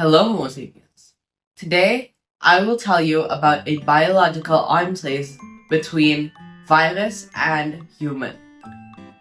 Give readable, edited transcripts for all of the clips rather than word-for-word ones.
Hello, Homo sapiens. Today, I will tell you about a biological arms race between virus and human.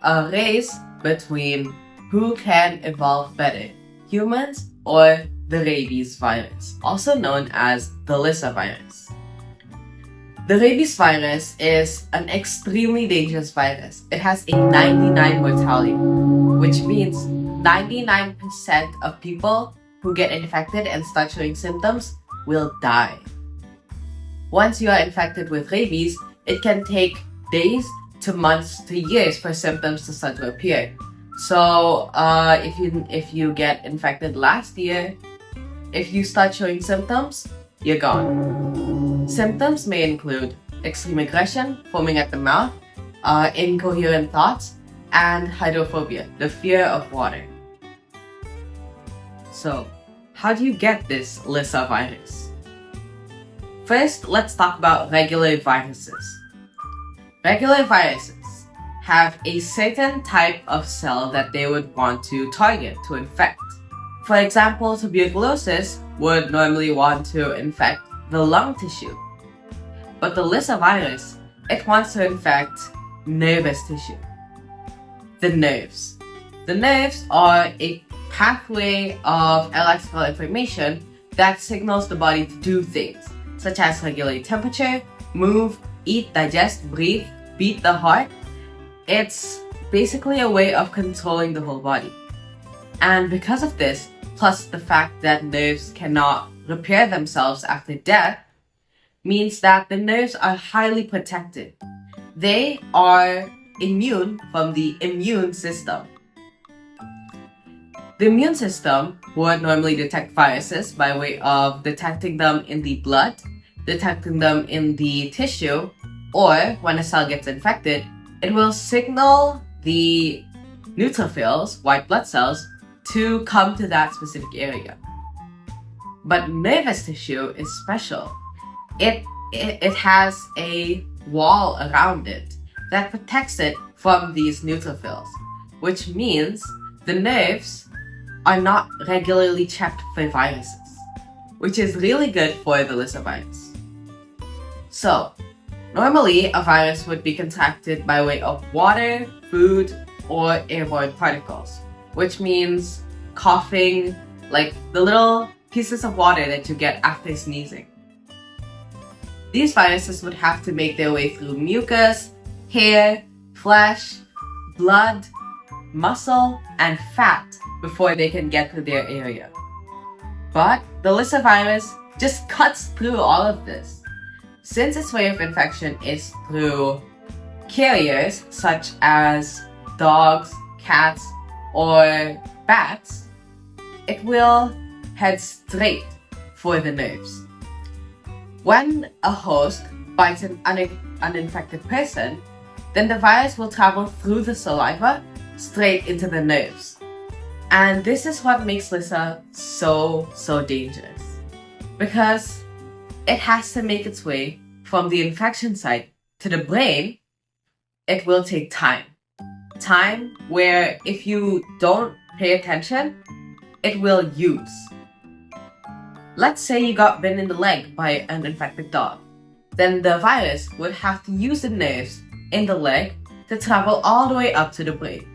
A race between who can evolve better, humans or the rabies virus, also known as the Lyssa virus. The rabies virus is an extremely dangerous virus. It has a 99 mortality, which means 99% of people who get infected and start showing symptoms will die. Once you are infected with rabies, it can take days to months to years for symptoms to start to appear. So if you get infected last year, if you start showing symptoms, you're gone. Symptoms may include extreme aggression, foaming at the mouth, incoherent thoughts, and hydrophobia, the fear of water. So, how do you get this Lyssa virus? First, let's talk about regular viruses. Regular viruses have a certain type of cell that they would want to target to infect. For example, tuberculosis would normally want to infect the lung tissue. But the Lyssa virus, it wants to infect nervous tissue. The nerves. The nerves are a pathway of electrical information that signals the body to do things, such as regulate temperature, move, eat, digest, breathe, beat the heart. It's basically a way of controlling the whole body. And because of this, plus the fact that nerves cannot repair themselves after death, means that the nerves are highly protected. They are immune from the immune system. The immune system would normally detect viruses by way of detecting them in the blood, detecting them in the tissue, or when a cell gets infected, it will signal the neutrophils, white blood cells, to come to that specific area. But nervous tissue is special. It has a wall around it that protects it from these neutrophils, which means the nerves are not regularly checked for viruses, which is really good for the Lyssa virus. So, normally a virus would be contracted by way of water, food, or airborne particles, which means coughing, like the little pieces of water that you get after sneezing. These viruses would have to make their way through mucus, hair, flesh, blood, muscle, and fat before they can get to their area. But the Lyssa virus just cuts through all of this. Since its way of infection is through carriers such as dogs, cats, or bats, it will head straight for the nerves. When a host bites an uninfected person, then the virus will travel through the saliva straight into the nerves. And this is what makes Lyssa so dangerous. Because it has to make its way from the infection site to the brain. It will take time. Time where if you don't pay attention, it will use. Let's say you got bitten in the leg by an infected dog. Then the virus would have to use the nerves in the leg to travel all the way up to the brain,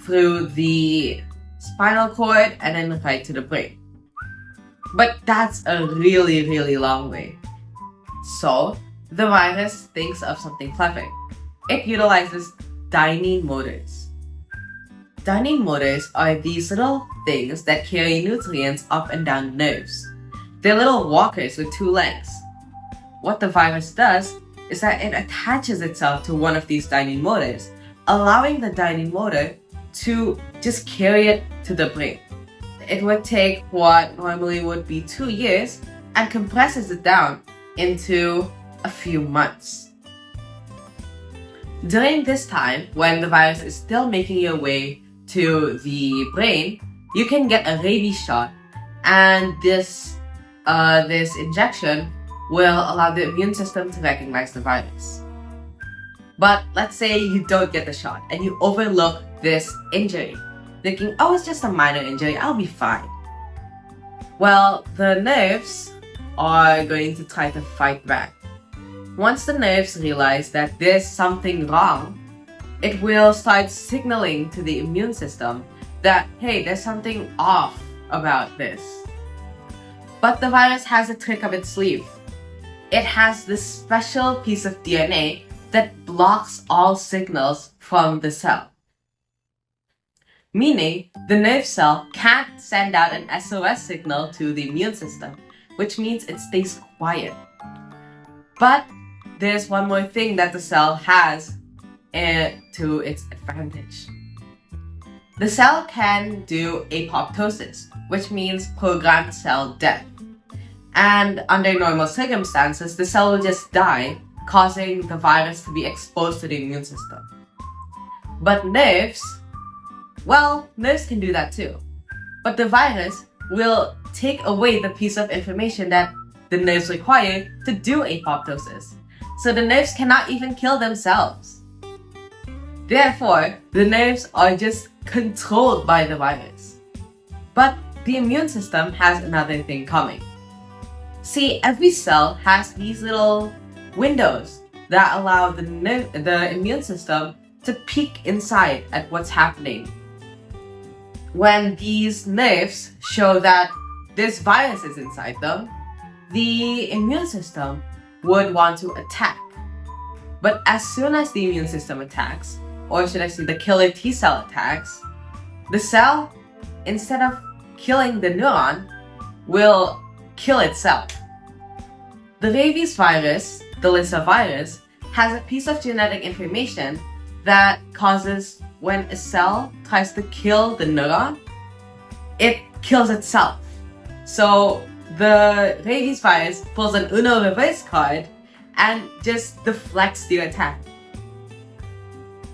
through the spinal cord and then right to the brain. But that's a really long way. So, the virus thinks of something clever. It utilizes dynein motors. Dynein motors are these little things that carry nutrients up and down nerves. They're little walkers with two legs. What the virus does is that it attaches itself to one of these dynein motors, allowing the dynein motor to just carry it to the brain. It would take what normally would be 2 years and compresses it down into a few months. During this time, when the virus is still making your way to the brain, you can get a rabies shot, and this injection will allow the immune system to recognize the virus. But let's say you don't get the shot and you overlook this injury, thinking, oh, it's just a minor injury, I'll be fine. Well, the nerves are going to try to fight back. Once the nerves realize that there's something wrong, it will start signaling to the immune system that, hey, there's something off about this. But the virus has a trick up its sleeve. It has this special piece of DNA that blocks all signals from the cell. Meaning, the nerve cell can't send out an SOS signal to the immune system, which means it stays quiet. But there's one more thing that the cell has to its advantage. The cell can do apoptosis, which means programmed cell death. And under normal circumstances, the cell will just die, causing the virus to be exposed to the immune system. But nerves can do that too. But the virus will take away the piece of information that the nerves require to do apoptosis. So the nerves cannot even kill themselves. Therefore, the nerves are just controlled by the virus. But the immune system has another thing coming. See, every cell has these little windows that allow the immune system to peek inside at what's happening. When these nerves show that this virus is inside them, the immune system would want to attack. But as soon as the immune system attacks, or should I say the killer T cell attacks, the cell, instead of killing the neuron, will kill itself. The rabies virus, the Lyssa virus, has a piece of genetic information that causes when a cell tries to kill the neuron, it kills itself. So the rabies virus pulls an Uno reverse card and just deflects the attack.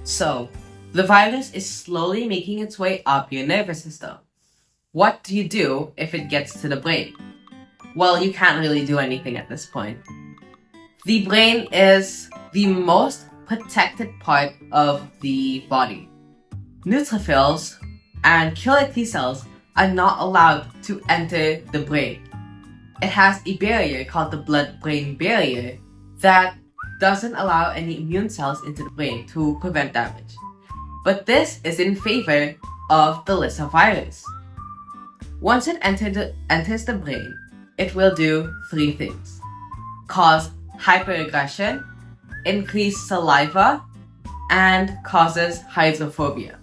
So, the virus is slowly making its way up your nervous system. What do you do if it gets to the brain? Well, you can't really do anything at this point. The brain is the most protected part of the body. Neutrophils and killer T cells are not allowed to enter the brain. It has a barrier called the blood-brain barrier that doesn't allow any immune cells into the brain to prevent damage. But this is in favor of the Lyssa virus. Once it enters the brain, it will do three things: cause hyperaggression, increase saliva, and causes hydrophobia.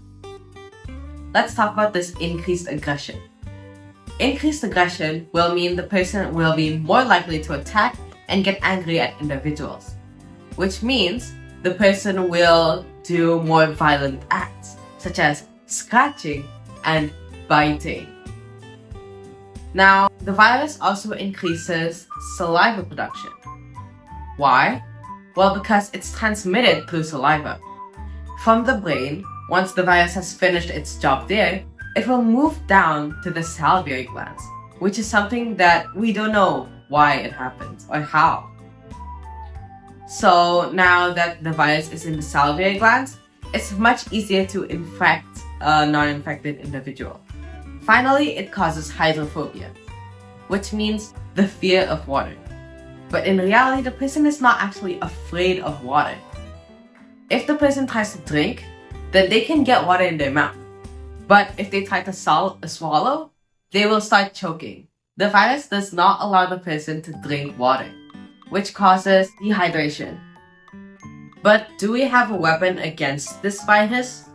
Let's talk about this increased aggression. Increased aggression will mean the person will be more likely to attack and get angry at individuals, which means the person will do more violent acts, such as scratching and biting. Now, the virus also increases saliva production. Why? Well, because it's transmitted through saliva. From the brain, once the virus has finished its job there, it will move down to the salivary glands, which is something that we don't know why it happens or how. So now that the virus is in the salivary glands, it's much easier to infect a non-infected individual. Finally, it causes hydrophobia, which means the fear of water. But in reality, the person is not actually afraid of water. If the person tries to drink, then they can get water in their mouth. But if they try to swallow, they will start choking. The virus does not allow the person to drink water, which causes dehydration. But do we have a weapon against this virus?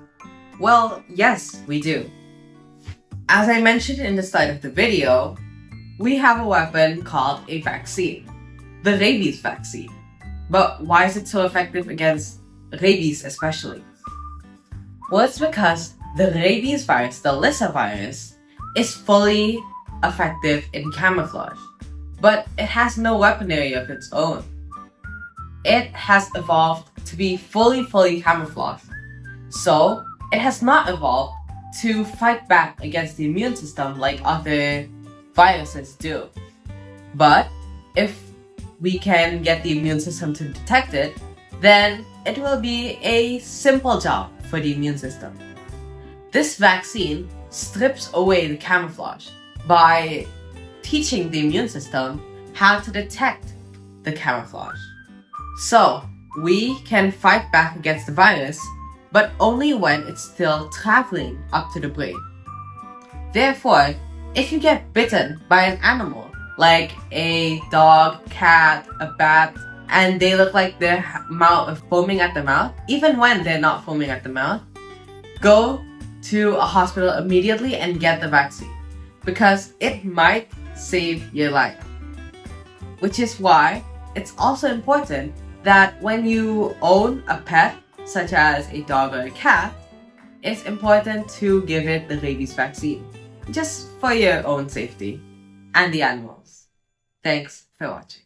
Well, yes, we do. As I mentioned in the start of the video, we have a weapon called a vaccine, the rabies vaccine. But why is it so effective against rabies especially? Well, it's because the rabies virus, the Lyssa virus, is fully effective in camouflage, but it has no weaponry of its own. It has evolved to be fully camouflaged. So, it has not evolved to fight back against the immune system like other viruses do. But if we can get the immune system to detect it, then it will be a simple job for the immune system. This vaccine strips away the camouflage by teaching the immune system how to detect the camouflage. So, we can fight back against the virus, but only when it's still traveling up to the brain. Therefore, if you get bitten by an animal, like a dog, cat, a bat, and they look like their mouth foaming at the mouth, even when they're not foaming at the mouth, go to a hospital immediately and get the vaccine, because it might save your life. Which is why it's also important that when you own a pet, such as a dog or a cat, it's important to give it the rabies vaccine, just for your own safety and the animals. Thanks for watching.